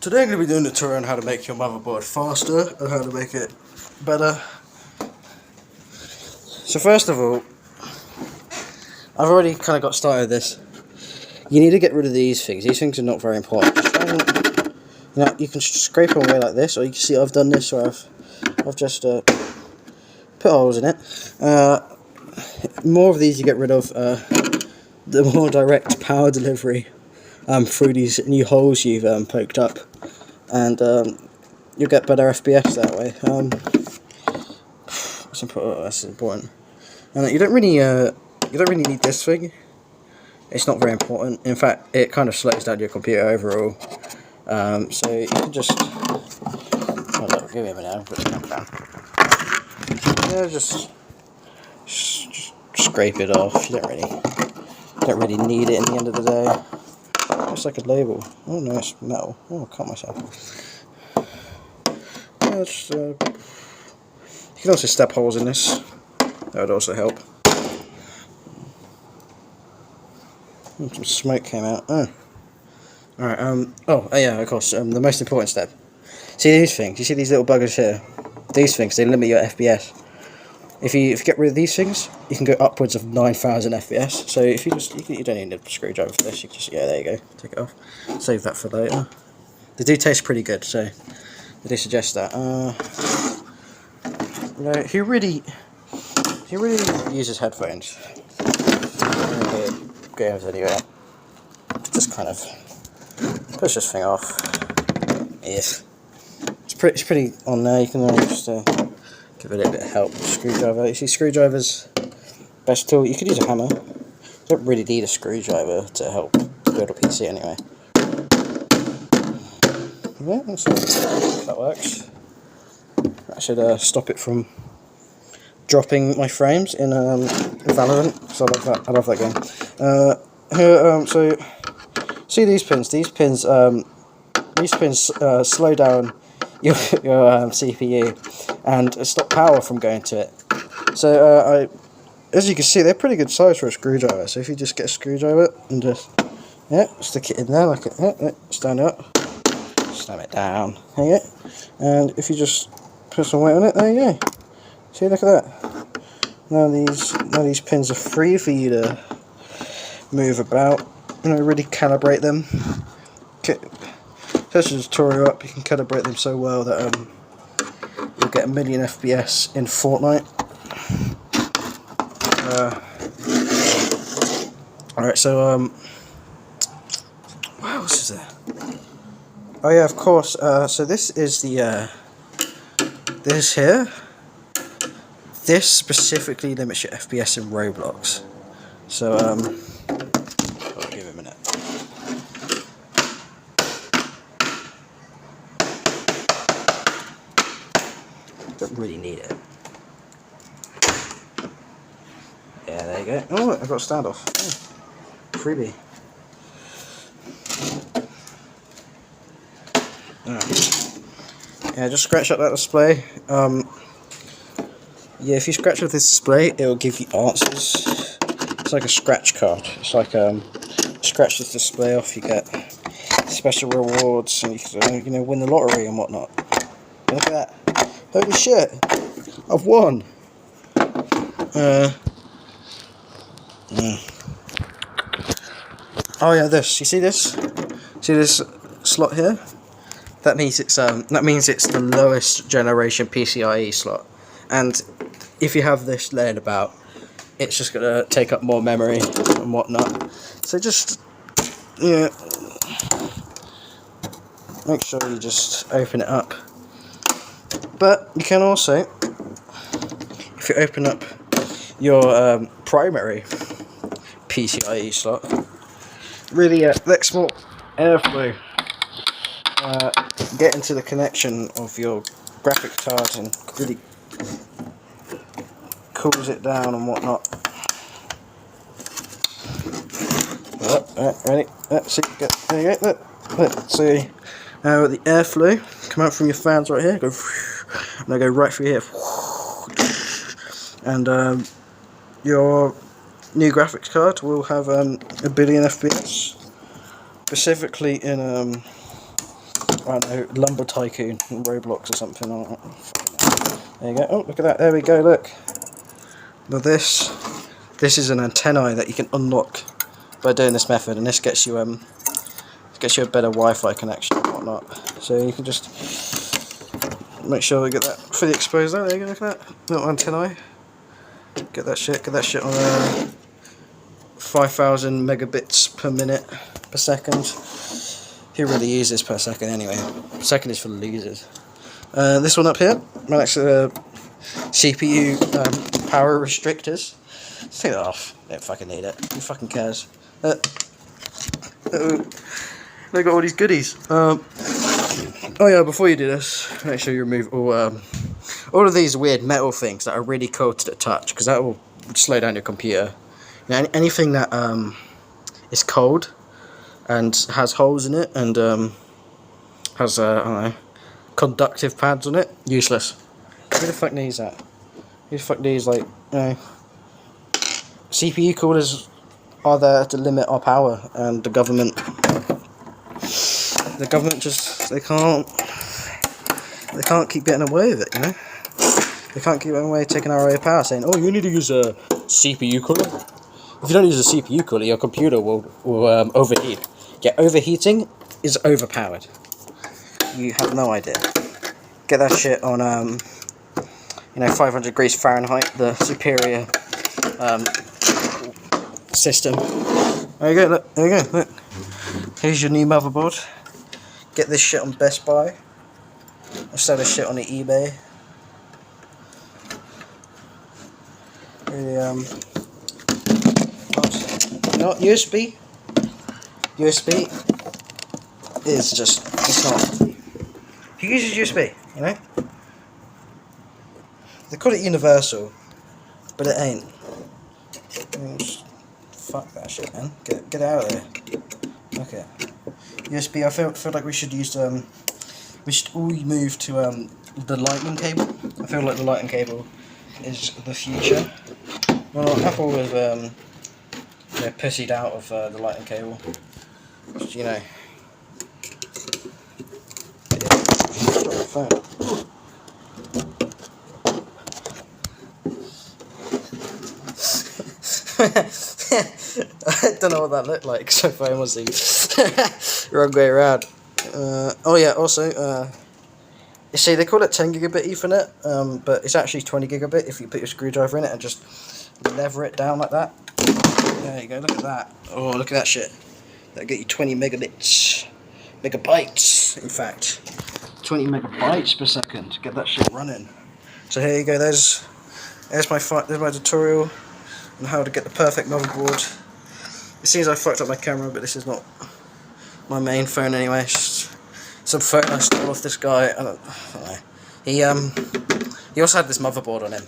Today I'm going to be doing a tutorial on how to make your motherboard faster and how to make it better. So first of all, I've already kind of got started with this. You need to get rid of these things. These things are not very important. You can scrape them away like this, or you can see I've done this where I've just put holes in it. More of these you get rid of, the more direct power delivery through these new holes you've poked up, and you'll get better FPS that way. That's important. And you don't really need this thing. It's not very important. In fact, it kind of slows down your computer overall. So you can just give me a minute. I'll put the camera down. Yeah, just scrape it off. You don't really need it in the end of the day. It's like a label. Oh no, it's metal. Oh, I cut myself. Yeah, you can also step holes in this. That would also help. Some smoke came out. Oh. Alright, yeah, of course, the most important step. See these things? You see these little buggers here? These things, they limit your FPS. If you get rid of these things, you can go upwards of 9,000 FPS. So if you don't need a screwdriver for this, you can just, yeah, there you go, take it off. Save that for later. They do taste pretty good, so I do suggest that. Who really uses headphones? Games anyway. Just kind of push this thing off. Yes, it's pretty on there. You can just give it a little bit of help. Screwdriver. You see, screwdrivers, best tool. You could use a hammer. You don't really need a screwdriver to help build a PC anyway. Yeah, that works. That should stop it from dropping my frames in Valorant. So I love that game. So see these pins. These pins slow down your CPU and stop power from going to it. So as you can see, they're pretty good size for a screwdriver. So if you just get a screwdriver and just stick it in there like it, stand it up, slam it down, there you go. And if you just put some weight on it, there you go. See, look at that. Now these pins are free for you to move about. Really calibrate them. Such a tutorial up, you can calibrate them so well that you'll get 1,000,000 FPS in Fortnite. Alright, so what else is there? Oh yeah, of course. So this is the this here. This specifically limits your FPS in Roblox. So give it a minute. Don't really need it. Yeah, there you go. Oh, I've got a standoff. Oh, freebie. Yeah, just scratch up that display. Yeah, if you scratch up this display, it will give you answers. It's like a scratch card. It's like scratch this display off, you get special rewards, and you can win the lottery and whatnot. Look at that! Holy shit! I've won. Oh yeah, this. You see this? See this slot here? That means it's the lowest generation PCIe slot, and if you have this laying about, it's just gonna take up more memory and whatnot. So just make sure you just open it up. But you can also, if you open up your primary PCIe slot, really let more airflow get into the connection of your graphics card and really cools it down and whatnot. Ready? See, there you go. Look. See, the airflow come out from your fans right here. Go, and they go right through here. And your new graphics card will have 1,000,000,000 FPS, specifically in I don't know, Lumber Tycoon, Roblox or something. I don't know. There you go. Oh, look at that. There we go. Look. Now this is an antennae that you can unlock by doing this method, and this gets you a better Wi-Fi connection and whatnot. So you can just make sure we get that fully exposed there. There you go. Look at that little antennae. Get that shit on 5,000 megabits per minute per second. Who really uses per second anyway? Second is for losers. This one up here, that's CPU power restrictors. Take that off. Don't fucking need it. Who fucking cares? They got all these goodies. Oh yeah, before you do this, make sure you remove all of these weird metal things that are really cold to the touch, because that will slow down your computer. Now, anything that is cold and has holes in it and has I don't know, conductive pads on it, useless. Who the fuck needs that? Who the fuck needs, like, you know, CPU coolers are there to limit our power, and the government just they can't keep getting away with it, you know. They can't keep getting away with taking our power, saying, oh, you need to use a CPU cooler. If you don't use a CPU cooler, your computer will overheat. Yeah, overheating is overpowered. You have no idea. Get that shit on 500 degrees Fahrenheit, the superior system. There you go. Look. There you go. Look. Here's your new motherboard. Get this shit on Best Buy. I'll sell this shit on the eBay. Really, not USB. USB is just, it's not. Who uses USB, you know? They call it universal, but it ain't. Fuck that shit, man. Get it out of there. Okay. USB, I feel like we should use we should all move to the lightning cable. I feel like the lightning cable is the future. Well, Apple was pussied out of the lightning cable. Just, you know. Phone. I don't know what that looked like, so phone was the wrong way around. Oh yeah, also, you see, they call it 10 gigabit Ethernet, but it's actually 20 gigabit if you put your screwdriver in it and just lever it down like that. There you go, look at that. Oh, look at that shit. That'll get you 20 megabits. Megabytes, in fact. 20 megabytes per second. Get that shit running. So here you go, there's my tutorial on how to get the perfect motherboard. It seems I fucked up my camera, but this is not my main phone anyway. It's just some phone I stole off this guy. I don't know. He also had this motherboard on him.